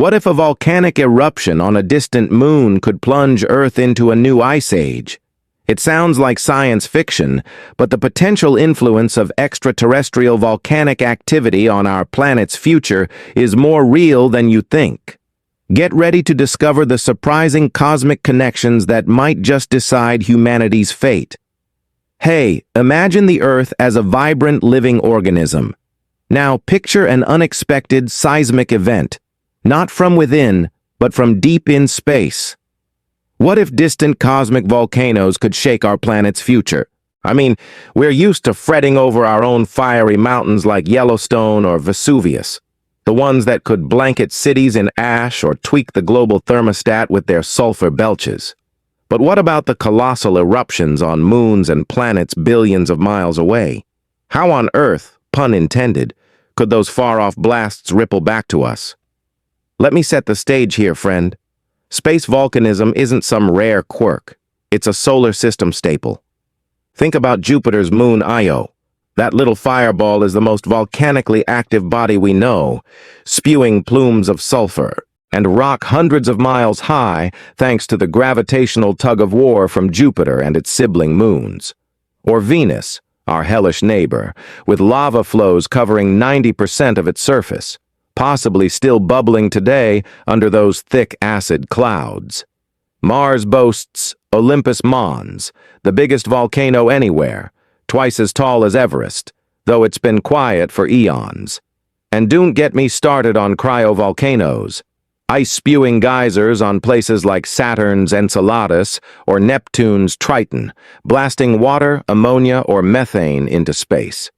What if a volcanic eruption on a distant moon could plunge Earth into a new ice age? It sounds like science fiction, but the potential influence of extraterrestrial volcanic activity on our planet's future is more real than you think. Get ready to discover the surprising cosmic connections that might just decide humanity's fate. Hey, imagine the Earth as a vibrant living organism. Now picture an unexpected seismic event, not from within, but from deep in space. What if distant cosmic volcanoes could shake our planet's future? I mean, we're used to fretting over our own fiery mountains like Yellowstone or Vesuvius, the ones that could blanket cities in ash or tweak the global thermostat with their sulfur belches. But what about the colossal eruptions on moons and planets billions of miles away? How on earth, pun intended, could those far-off blasts ripple back to us? Let me set the stage here, friend. Space volcanism isn't some rare quirk. It's a solar system staple. Think about Jupiter's moon Io. That little fireball is the most volcanically active body we know, spewing plumes of sulfur, and rock hundreds of miles high thanks to the gravitational tug-of-war from Jupiter and its sibling moons. Or Venus, our hellish neighbor, with lava flows covering 90% of its surface, possibly still bubbling today under those thick acid clouds. Mars boasts Olympus Mons, the biggest volcano anywhere, twice as tall as Everest, though it's been quiet for eons. And don't get me started on cryovolcanoes, ice-spewing geysers on places like Saturn's Enceladus or Neptune's Triton, blasting water, ammonia, or methane into space.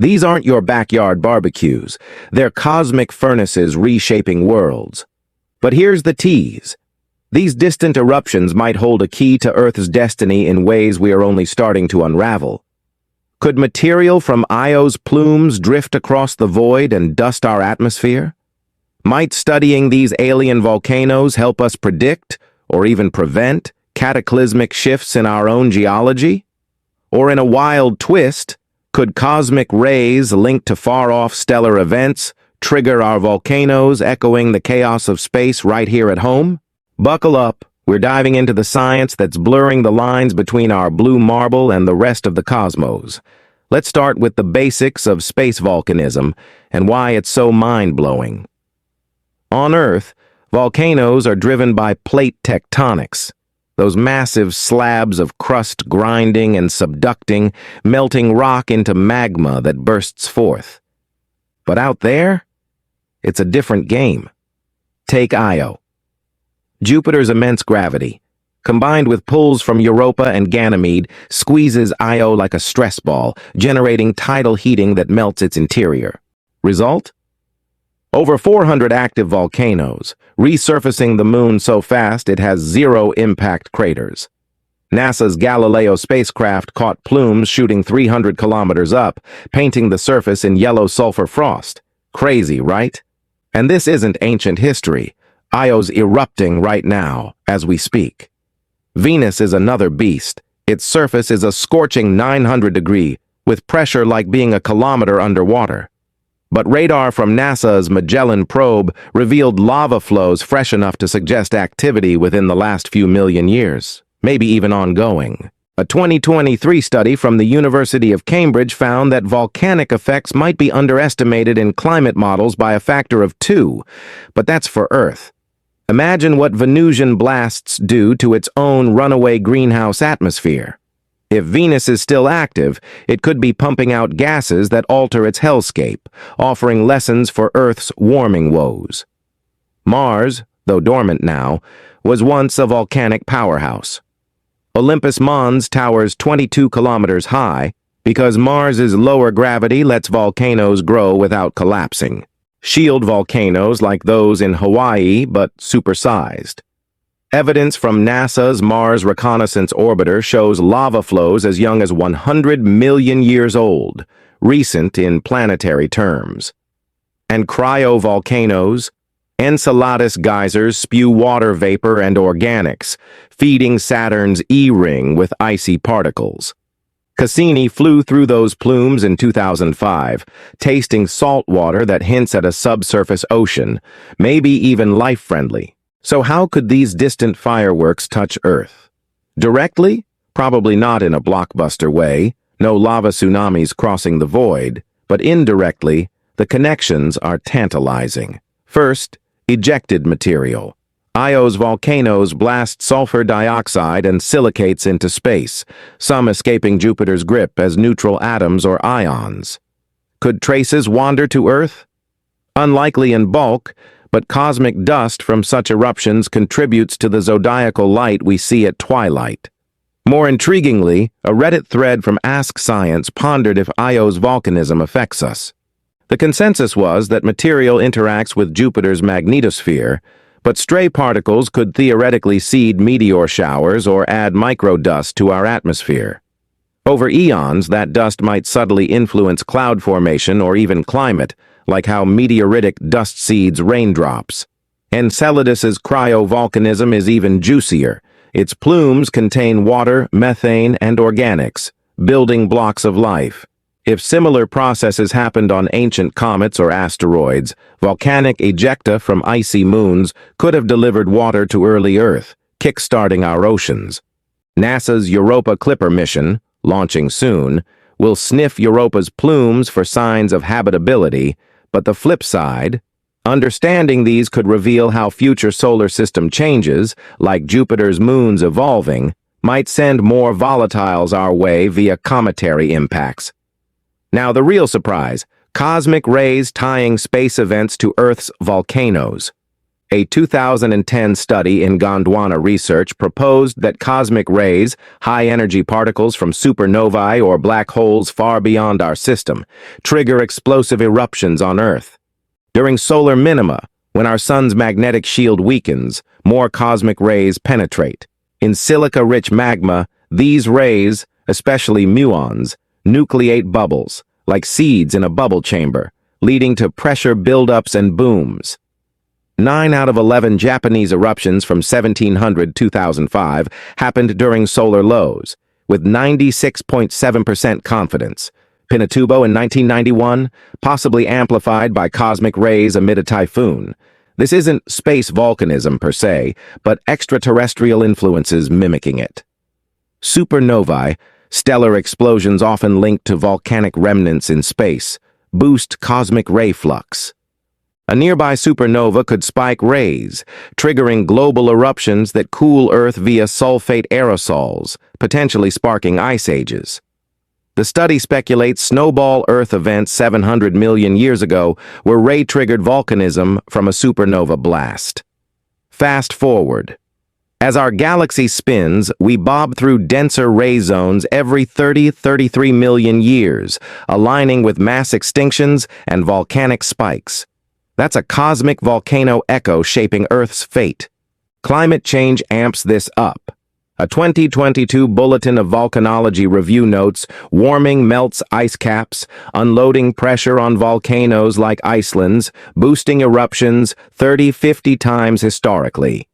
These aren't your backyard barbecues. They're cosmic furnaces reshaping worlds. But here's the tease. These distant eruptions might hold a key to Earth's destiny in ways we are only starting to unravel. Could material from Io's plumes drift across the void and dust our atmosphere? Might studying these alien volcanoes help us predict, or even prevent, cataclysmic shifts in our own geology? Or in a wild twist, could cosmic rays linked to far-off stellar events trigger our volcanoes echoing the chaos of space right here at home? Buckle up, we're diving into the science that's blurring the lines between our blue marble and the rest of the cosmos. Let's start with the basics of space volcanism and why it's so mind-blowing. On Earth, volcanoes are driven by plate tectonics, those massive slabs of crust grinding and subducting, melting rock into magma that bursts forth. But out there, it's a different game. Take Io. Jupiter's immense gravity, combined with pulls from Europa and Ganymede, squeezes Io like a stress ball, generating tidal heating that melts its interior. Result? Over 400 active volcanoes, resurfacing the moon so fast it has zero impact craters. NASA's Galileo spacecraft caught plumes shooting 300 kilometers up, painting the surface in yellow sulfur frost. Crazy, right? And this isn't ancient history. Io's erupting right now, as we speak. Venus is another beast. Its surface is a scorching 900 degree, with pressure like being a kilometer underwater. But radar from NASA's Magellan probe revealed lava flows fresh enough to suggest activity within the last few million years, maybe even ongoing. A 2023 study from the University of Cambridge found that volcanic effects might be underestimated in climate models by a factor of 2, but that's for Earth. Imagine what Venusian blasts do to its own runaway greenhouse atmosphere. If Venus is still active, it could be pumping out gases that alter its hellscape, offering lessons for Earth's warming woes. Mars, though dormant now, was once a volcanic powerhouse. Olympus Mons towers 22 kilometers high because Mars's lower gravity lets volcanoes grow without collapsing. Shield volcanoes like those in Hawaii, but supersized. Evidence from NASA's Mars Reconnaissance Orbiter shows lava flows as young as 100 million years old, recent in planetary terms. And cryovolcanoes, Enceladus geysers spew water vapor and organics, feeding Saturn's E-ring with icy particles. Cassini flew through those plumes in 2005, tasting salt water that hints at a subsurface ocean, maybe even life-friendly. So how could these distant fireworks touch Earth? Directly? Probably not in a blockbuster way, no lava tsunamis crossing the void, but indirectly, the connections are tantalizing. First, ejected material. Io's volcanoes blast sulfur dioxide and silicates into space, some escaping Jupiter's grip as neutral atoms or ions. Could traces wander to Earth? Unlikely in bulk, but cosmic dust from such eruptions contributes to the zodiacal light we see at twilight. More intriguingly, a Reddit thread from Ask Science pondered if Io's volcanism affects us. The consensus was that material interacts with Jupiter's magnetosphere, but stray particles could theoretically seed meteor showers or add microdust to our atmosphere. Over eons, that dust might subtly influence cloud formation or even climate, like how meteoritic dust seeds raindrops. Enceladus's cryovolcanism is even juicier. Its plumes contain water, methane, and organics, building blocks of life. If similar processes happened on ancient comets or asteroids, volcanic ejecta from icy moons could have delivered water to early Earth, kickstarting our oceans. NASA's Europa Clipper mission, launching soon, will sniff Europa's plumes for signs of habitability, but the flip side, understanding these could reveal how future solar system changes, like Jupiter's moons evolving, might send more volatiles our way via cometary impacts. Now the real surprise, cosmic rays tying space events to Earth's volcanoes. A 2010 study in Gondwana Research proposed that cosmic rays, high-energy particles from supernovae or black holes far beyond our system, trigger explosive eruptions on Earth. During solar minima, when our sun's magnetic shield weakens, more cosmic rays penetrate. In silica-rich magma, these rays, especially muons, nucleate bubbles, like seeds in a bubble chamber, leading to pressure buildups and booms. 9 out of 11 Japanese eruptions from 1700 to 2005 happened during solar lows, with 96.7% confidence. Pinatubo in 1991, possibly amplified by cosmic rays amid a typhoon. This isn't space volcanism per se, but extraterrestrial influences mimicking it. Supernovae, stellar explosions often linked to volcanic remnants in space, boost cosmic ray flux. A nearby supernova could spike rays, triggering global eruptions that cool Earth via sulfate aerosols, potentially sparking ice ages. The study speculates snowball Earth events 700 million years ago were ray-triggered volcanism from a supernova blast. Fast forward. As our galaxy spins, we bob through denser ray zones every 33 million years, aligning with mass extinctions and volcanic spikes. That's a cosmic volcano echo shaping Earth's fate. Climate change amps this up. A 2022 Bulletin of Volcanology review notes, warming melts ice caps, unloading pressure on volcanoes like Iceland's, boosting eruptions 30-50 times historically.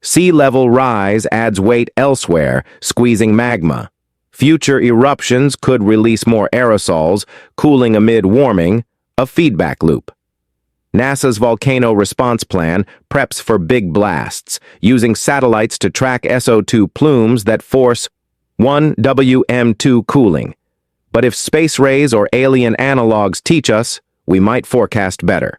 Sea level rise adds weight elsewhere, squeezing magma. Future eruptions could release more aerosols, cooling amid warming, a feedback loop. NASA's Volcano Response Plan preps for big blasts, using satellites to track SO2 plumes that force 1WM2 cooling. But if space rays or alien analogs teach us, we might forecast better.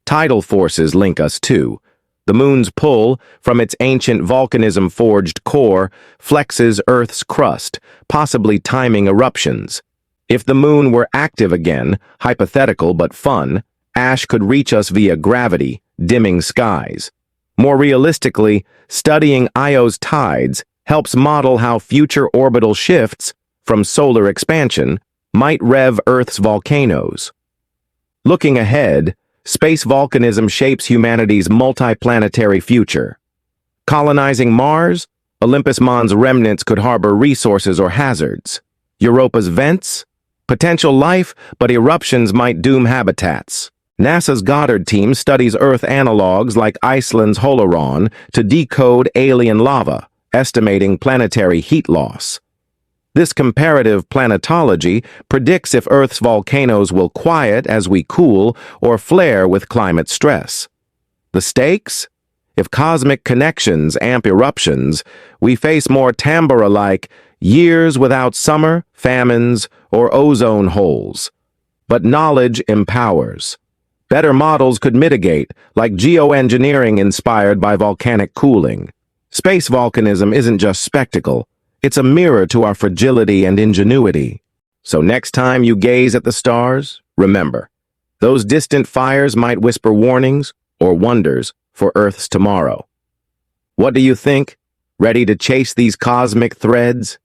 Tidal forces link us too. The moon's pull, from its ancient volcanism-forged core, flexes Earth's crust, possibly timing eruptions. If the moon were active again, hypothetical but fun, ash could reach us via gravity, dimming skies. More realistically, studying Io's tides helps model how future orbital shifts, from solar expansion, might rev Earth's volcanoes. Looking ahead, space volcanism shapes humanity's multiplanetary future. Colonizing Mars, Olympus Mons remnants could harbor resources or hazards. Europa's vents? Potential life, but eruptions might doom habitats. NASA's Goddard team studies Earth analogs like Iceland's Holaron to decode alien lava, estimating planetary heat loss. This comparative planetology predicts if Earth's volcanoes will quiet as we cool or flare with climate stress. The stakes? If cosmic connections amp eruptions, we face more Tambora-like years without summer, famines, or ozone holes. But knowledge empowers. Better models could mitigate, like geoengineering inspired by volcanic cooling. Space volcanism isn't just spectacle. It's a mirror to our fragility and ingenuity. So next time you gaze at the stars, remember, those distant fires might whisper warnings or wonders for Earth's tomorrow. What do you think? Ready to chase these cosmic threads?